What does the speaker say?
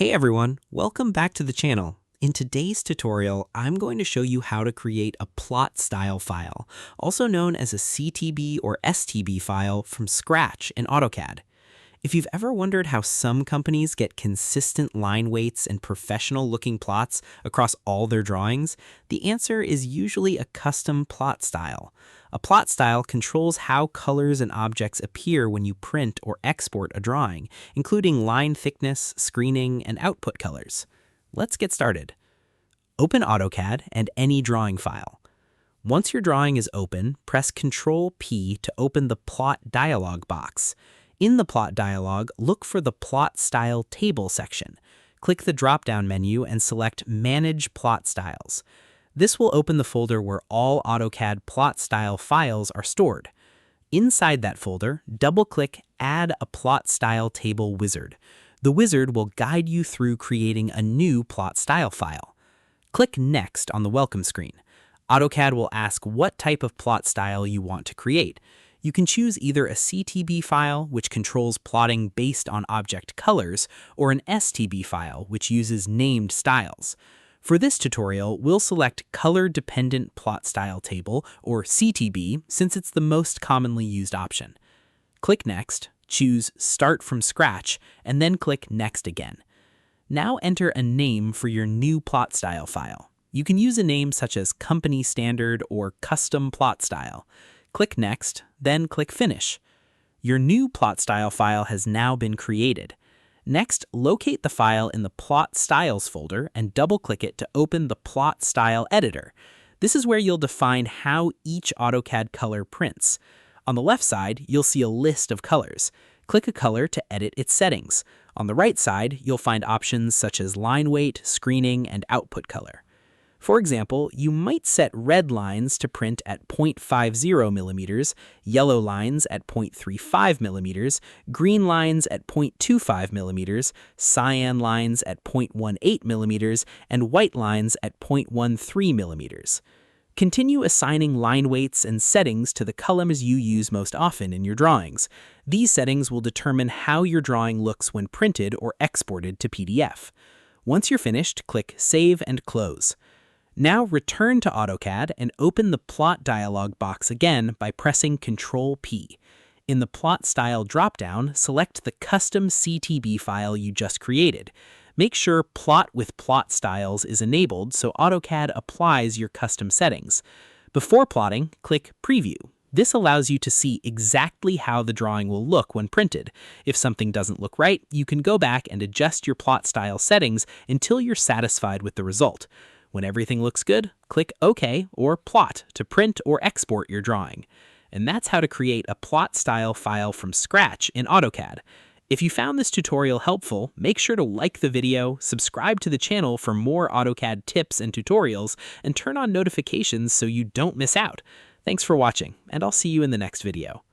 Hey everyone, welcome back to the channel. In today's tutorial, I'm going to show you how to create a plot style file, also known as a CTB or STB file, from scratch in AutoCAD. If you've ever wondered how some companies get consistent line weights and professional looking plots across all their drawings, the answer is usually a custom plot style. A plot style controls how colors and objects appear when you print or export a drawing, including line thickness, screening, and output colors. Let's get started. Open AutoCAD and any drawing file. Once your drawing is open, press Ctrl-P to open the Plot dialog box. In the Plot dialog, look for the Plot Style Table section. Click the drop-down menu and select Manage Plot Styles. This will open the folder where all AutoCAD plot style files are stored. Inside that folder, double-click Add a Plot Style Table wizard. The wizard will guide you through creating a new plot style file. Click Next on the welcome screen. AutoCAD will ask what type of plot style you want to create. You can choose either a CTB file, which controls plotting based on object colors, or an STB file, which uses named styles. For this tutorial, we'll select Color Dependent Plot Style Table, or CTB, since it's the most commonly used option. Click Next, choose Start from Scratch, and then click Next again. Now enter a name for your new plot style file. You can use a name such as Company Standard or Custom Plot Style. Click Next, then click Finish. Your new plot style file has now been created. Next, locate the file in the Plot Styles folder and double-click it to open the Plot Style Editor. This is where you'll define how each AutoCAD color prints. On the left side, you'll see a list of colors. Click a color to edit its settings. On the right side, you'll find options such as line weight, screening, and output color. For example, you might set red lines to print at 0.50 millimeters, yellow lines at 0.35 millimeters, green lines at 0.25 millimeters, cyan lines at 0.18 millimeters, and white lines at 0.13 millimeters. Continue assigning line weights and settings to the columns you use most often in your drawings. These settings will determine how your drawing looks when printed or exported to PDF. Once you're finished, click Save and Close. Now return to AutoCAD and open the Plot dialog box again by pressing Ctrl-P. In the Plot Style dropdown, select the custom CTB file you just created. Make sure Plot with Plot Styles is enabled so AutoCAD applies your custom settings. Before plotting, click Preview. This allows you to see exactly how the drawing will look when printed. If something doesn't look right, you can go back and adjust your plot style settings until you're satisfied with the result. When everything looks good, click OK or Plot to print or export your drawing. And that's how to create a plot style file from scratch in AutoCAD. If you found this tutorial helpful, make sure to like the video, subscribe to the channel for more AutoCAD tips and tutorials, and turn on notifications so you don't miss out. Thanks for watching, and I'll see you in the next video.